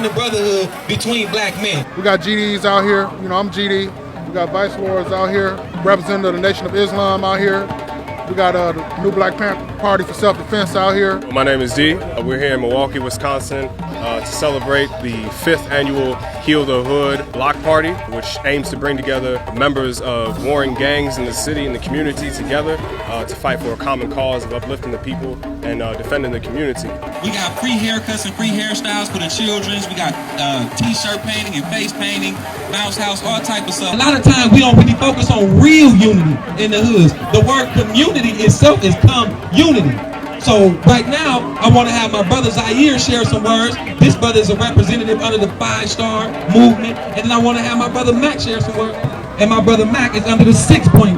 the brotherhood between black men. We got GDs out here. You know, I'm GD. We got vice lords out here, representing the Nation of Islam out here. We got the New Black Panther Party for Self-Defense out here. My name is D. We're here in Milwaukee, Wisconsin to celebrate the 5th annual Heal the Hood block party, which aims to bring together members of warring gangs in the city and the community together to fight for a common cause of uplifting the people and defending the community. We got free haircuts and free hairstyles for the children. We got t-shirt painting and face painting, bounce house, all type of stuff. A lot of times we don't really focus on real unity in the hoods. The word community itself is unity. So right now, I want to have my brother Zaire share some words. This brother is a representative under the 5-star movement. And then I want to have my brother Mac share some words. And my brother Mac is under the 6-point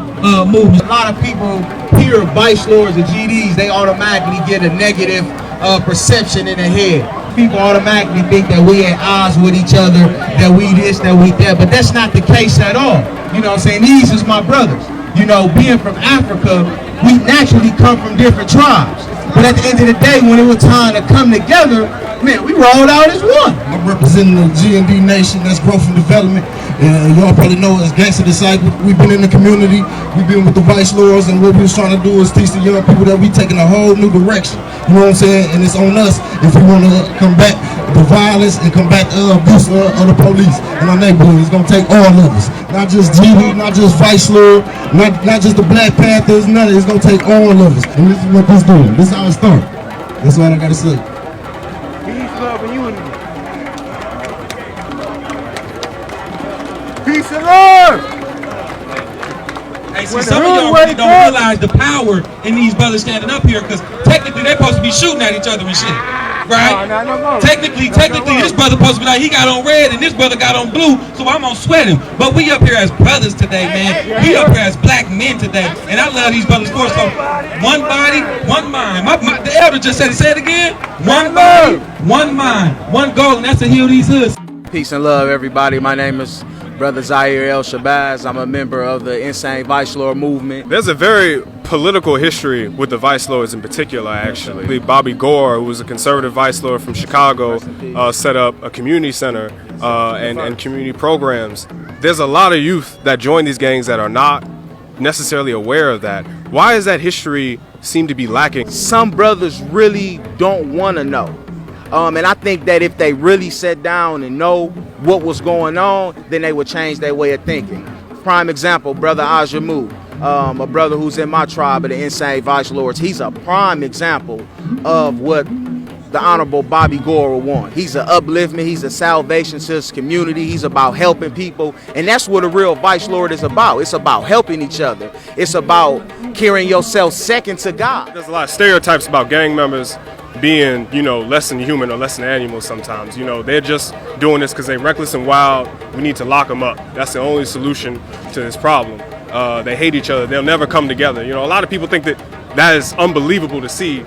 movement. A lot of people hear vice lords or GDs, they automatically get a negative perception in their head. People automatically think that we at odds with each other, that we this, that we that, but that's not the case at all. You know what I'm saying? These is my brothers. You know, being from Africa, we naturally come from different tribes. But at the end of the day, when it was time to come together, man, we rolled out as one. I'm representing the G&D Nation, that's growth and development. Y'all probably know as Gangster Disciples, we've been in the community, we've been with the vice lords, and what we was trying to do is teach the young people that we taking a whole new direction. You know what I'm saying? And it's on us if we want to combat the violence and combat the abuse of the police in our neighborhood. It's going to take all of us. Not just GD, not just vice lord, not just the Black Panthers, none of it. It's going to take all of us. And this is what this doing. This is how it started. That's what I got to say. Peace, love, and unity. Peace and love! Hey, see, some of y'all really don't realize the power in these brothers standing up here, because technically they're supposed to be shooting at each other and shit. Right? No. Technically, this brother supposed to be like, he got on red and this brother got on blue, so I'm gonna sweat him. But we up here as brothers today, man. We up here as black men today. And I love these brothers for so one body, one mind. The elder just said it. Say it again. One body, one mind, one goal, and that's to heal these hoods. Peace and love, everybody. My name is Brother Zaire El Shabazz. I'm a member of the Insane Vice Lord movement. There's a very political history with the vice lords in particular, actually. Bobby Gore, who was a conservative vice lord from Chicago, set up a community center and community programs. There's a lot of youth that join these gangs that are not necessarily aware of that. Why does that history seem to be lacking? Some brothers really don't want to know. And I think that if they really sat down and know what was going on, then they would change their way of thinking. Prime example, Brother Ajamu, a brother who's in my tribe of the Insane Vice Lords. He's a prime example of what the Honorable Bobby Gore would want. He's an upliftment, he's a salvation to his community, he's about helping people, and that's what a real Vice Lord is about. It's about helping each other. It's about carrying yourself second to God. There's a lot of stereotypes about gang members being, you know, less than human or less than animals sometimes. You know, they're just doing this because they're reckless and wild. We need to lock them up. That's the only solution to this problem. They hate each other. They'll never come together. You know, a lot of people think that is unbelievable to see.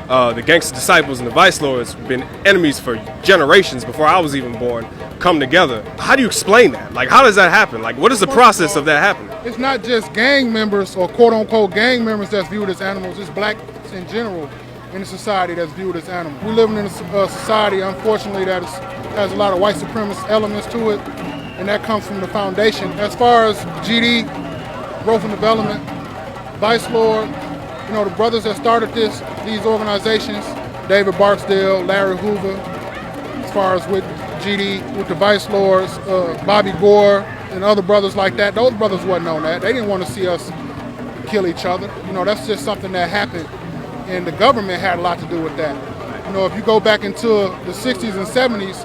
The Gangster Disciples and the Vice Lords have been enemies for generations before I was even born, come together. How do you explain that? Like, how does that happen? Like, what is the process of that happening? It's not just gang members or quote-unquote gang members that's viewed as animals. It's blacks in general in a society that's viewed as animals. We're living in a society, unfortunately, that has a lot of white supremacist elements to it, and that comes from the foundation. As far as GD, growth and development, Vice Lord, you know, the brothers that started these organizations, David Barksdale, Larry Hoover, as far as with GD, with the Vice Lords, Bobby Gore, and other brothers like that, those brothers wasn't on that. They didn't want to see us kill each other. You know, that's just something that happened. And the government had a lot to do with that. You know, if you go back into the 60s and 70s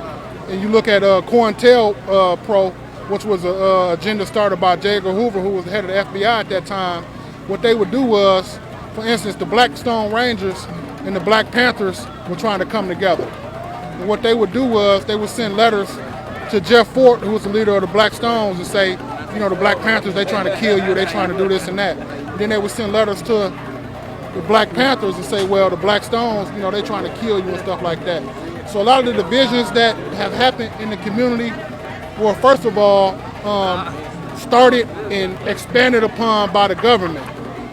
and you look at COINTELPRO, which was an agenda started by J. Edgar Hoover, who was the head of the FBI at that time, what they would do was, for instance, the Black Stone Rangers and the Black Panthers were trying to come together. And what they would do was they would send letters to Jeff Fort, who was the leader of the Black Stones, and say, you know, the Black Panthers, they trying to kill you, they trying to do this and that. And then they would send letters to the Black Panthers and say, well, the Black Stones, you know, they're trying to kill you and stuff like that. So a lot of the divisions that have happened in the community were, first of all, started and expanded upon by the government.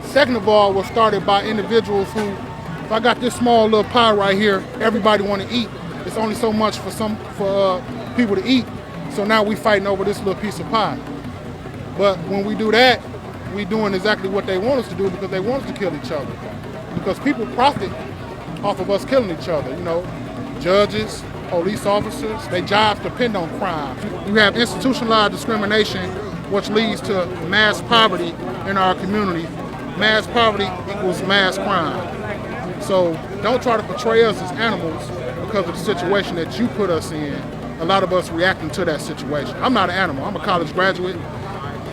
Second of all, was started by individuals who, if I got this small little pie right here, everybody want to eat. It's only so much for people to eat. So now we fighting over this little piece of pie. But when we do that, we doing exactly what they want us to do, because they want us to kill each other. Because people profit off of us killing each other. You know, judges, police officers, their jobs depend on crime. You have institutionalized discrimination, which leads to mass poverty in our community. Mass poverty equals mass crime. So don't try to portray us as animals because of the situation that you put us in. A lot of us reacting to that situation. I'm not an animal. I'm a college graduate,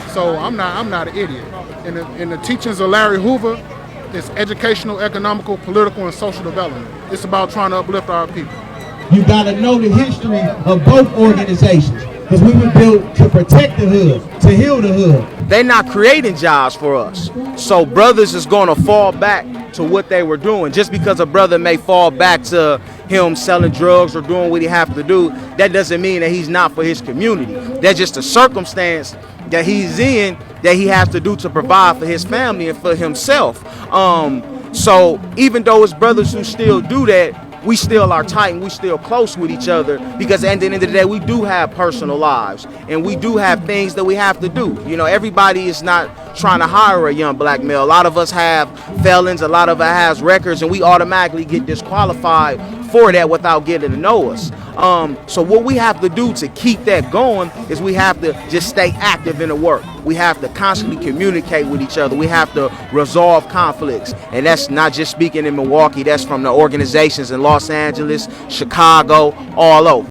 so I'm not an idiot. In the teachings of Larry Hoover, it's educational, economical, political, and social development. It's about trying to uplift our people. You gotta know the history of both organizations, because we were built to protect the hood, to heal the hood. They're not creating jobs for us. So brothers is gonna fall back to what they were doing. Just because a brother may fall back to him selling drugs or doing what he have to do, that doesn't mean that he's not for his community. That's just a circumstance that he's in that he has to do to provide for his family and for himself. So even though it's brothers who still do that, we still are tight and we still close with each other, because at the end of the day, we do have personal lives and we do have things that we have to do. You know, everybody is not trying to hire a young black male. A lot of us have felons, a lot of us has records, and we automatically get disqualified for that without getting to know us. So what we have to do to keep that going is we have to just stay active in the work. We have to constantly communicate with each other. We have to resolve conflicts. And that's not just speaking in Milwaukee. That's from the organizations in Los Angeles, Chicago, all over.